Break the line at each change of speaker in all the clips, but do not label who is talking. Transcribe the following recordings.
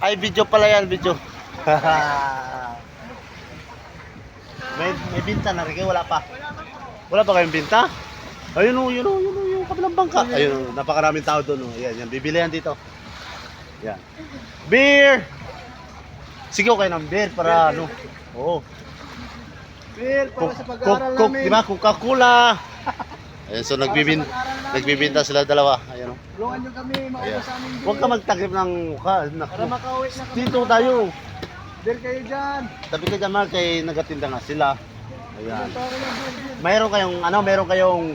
Ay, video pala yan, video. may binta na rin kayo, wala pa. Wala pa kayong binta? Ayun o, yung kabilang bangka. Ayun o, napakaraming tao doon o. Yan, bibili yan dito. Yan. Beer! Sigaw kayo ng beer para ano. Oo.
Beer, para sa pag-aaral
Coke,
namin.
di ba? Coca-Cola. Ayun, so nagbibinta sila dalawa. Ayun o.
Tulungan nyo kami, mauna sa aming beer.
Huwag ka magtakip ng mukha.
Para makauwi na kami.
Dito tayo.
Beer kayo dyan.
Tabi ka dyan, Mark, kay nagatinda nga sila. Ayan.
Para ng beer.
Mayroon kayong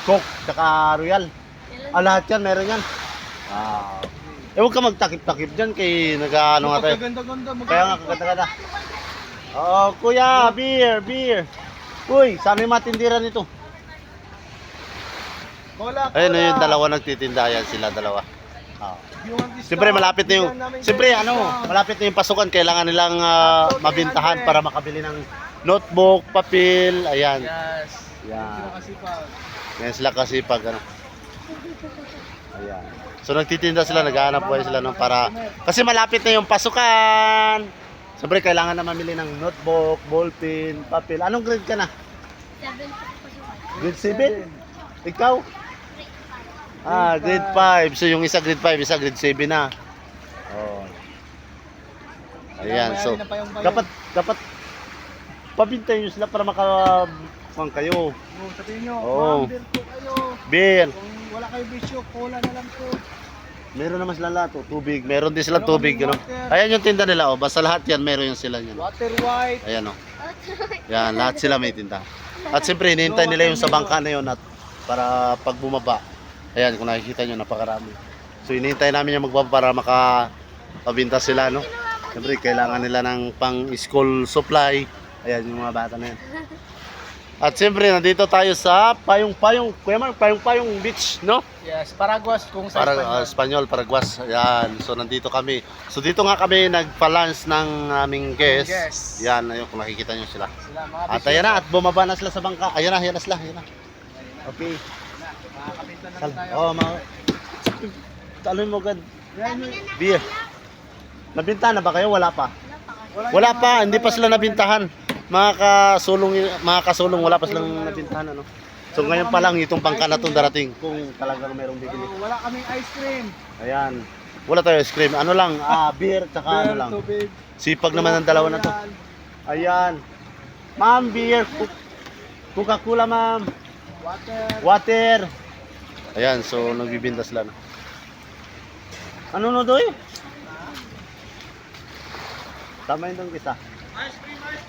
Coke, tsaka Royal. Lahat yan, meron yan. Huwag ka magtakip-takip dyan kay nag-ano nga tayo.
Ganda-ganda.
Kaya nga, kaganda-ganda. Oh, kuya, beer. Uy, saan yung matindira nito?
Cola.
Ayun na yung dalawa nagtitinda yan, sila dalawa. Siyempre malapit na yung pasukan, kailangan nilang mabintahan para makabili ng notebook, papel, ayan.
Yes.
Yan.
Kasipag.
Ngayon sila kasipag, ano. Ayan. So nagtitinda sila, naghahanap buhay sila ng para, kasi malapit na yung pasukan. Siyempre kailangan na mamili ng notebook, ballpen, papel. Anong grade ka na?
7
Grade 7? Ikaw? Grade 5. So yung isa grade 5, isa grade 7 na. Oh. Ayan, so dapat pabintayin nyo sila para makapang kayo.
Sabihin nyo,
Oo.
beer po kayo.
Beer.
Kung wala kayo bisyo, cola na lang po.
Meron naman sila lahat, oh. Tubig. Meron din silang tubig, ano. Ayan yung tinda nila, oh. Basta lahat yan, meron yung sila yan.
Water white.
Ayan, oh. Yan, lahat sila may tinda. At siyempre, hinihintay nila yung sa bangka na yun at para pag bumaba. Ayan, kung nakikita nyo, napakarami. So, hinihintay namin yung magbaba para makapabinta sila, no. Siyempre, kailangan nila ng pang-school supply. Ayan, yung mga bata na yan. At siyempre, nandito tayo sa Payong-Payong. Kuya Mark, Payong-Payong Beach, no?
Yes, Paraguas kung sa
Espanyol, Paraguas. Ayan, so nandito kami. So dito nga kami nagpa-lunch ng aming guest.
Yes.
Yan, ayun kung nakikita nyo sila.
Sila, mga
At ayan na, at bumaba na sila sa bangka. Ayan na sila, ayan na. Okay.
Makakapita na lang tayo.
Oh, talon mo agad.
Yan,
Beer. Nabintahan na ba kayo? Wala pa. Wala pa, hindi pa sila nabintahan. Mga kasulong, wala pa silang nabintahan, ano. So ngayon pa lang itong bangka na itong darating kung talagang merong bibili.
Wala kaming ice cream.
Ayan. Wala tayo ice cream. Ano lang, beer tsaka ano lang.
Tubig.
Sipag naman ng dalawa na to. Ayan. Ma'am, beer. Coca-Cola, ma'am.
Water.
Water. Ayan, so nagbibinta sila na. Ano no doy? Tama yun ng isa.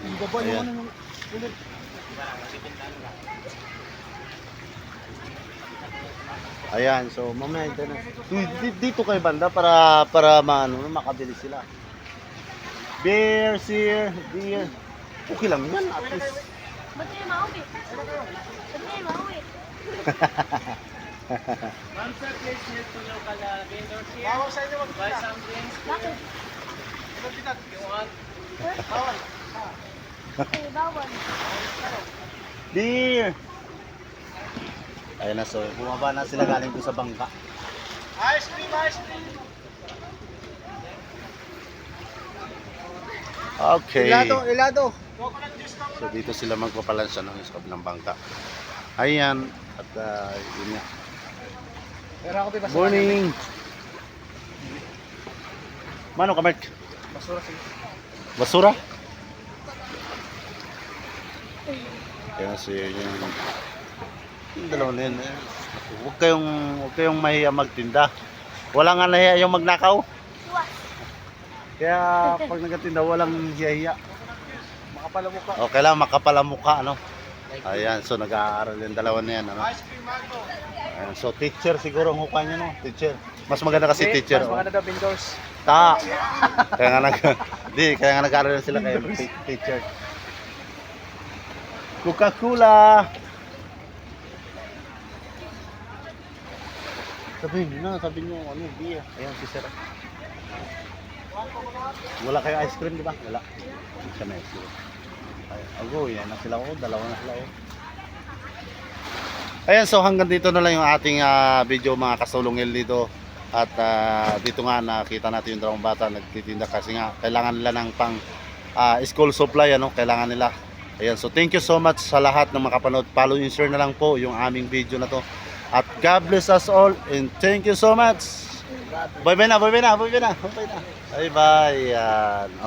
Yung baba nyo
Ayan.
ano yung ulit.
Ayan, so mamaya dito kayo banda para makabili sila. Beer, beer. Okay lang yan, at least.
Ba't kayo mauwi?
Ma'am sir, please need to local vendors here. Bawal sa inyo mag-buy some drinks.
Bakit?
You want?
Bawal. Bawal.
Beer. Ayan na, so bumaba na sila galing doon sa bangka.
Ice cream, ice cream.
Okay.
Ilado.
So dito sila magpapalansya ng sa kabilang bangka. Ayan, at yun nga.
Pero ako ba
Morning. Mano ka, Mark?
Basura sige.
Basura? Kaya si yung dalawa na yun. Huwag kayong mahiya magtinda. Wala nga nahiya yung magnakaw. Kaya pag nagtinda, walang hiya-hiya.
Makapalamuka.
O, kailangan makapalamuka, ano? Ayan, so nag-aaral yung dalawa na yan, ano?
Ice cream, mango.
Ayan, so teacher siguro ang hukay niya, no? Teacher. Mas maganda kasi teacher.
Mas maganda daw vendors.
Kaya nga kaya nga nag-aaral sila kay teacher. Coca-Cola. Sabi niyo ano, beer. Ayan si Sir. Wala kayo ice cream, di ba? Wala. Hindi siya may ice cream. Ago, yan na sila, dalawa na sila. Ayan, so hanggang dito na lang yung ating video mga kasulungil dito. At dito nga nakita natin yung dalawang bata nagtitinda kasi nga kailangan nila ng pang school supply, ano, kailangan nila. Ayan, so thank you so much sa lahat ng makapanood. Follow and share na lang po yung aming video na to. At God bless us all and thank you so much. Bye bye na. Bye bye. Yan.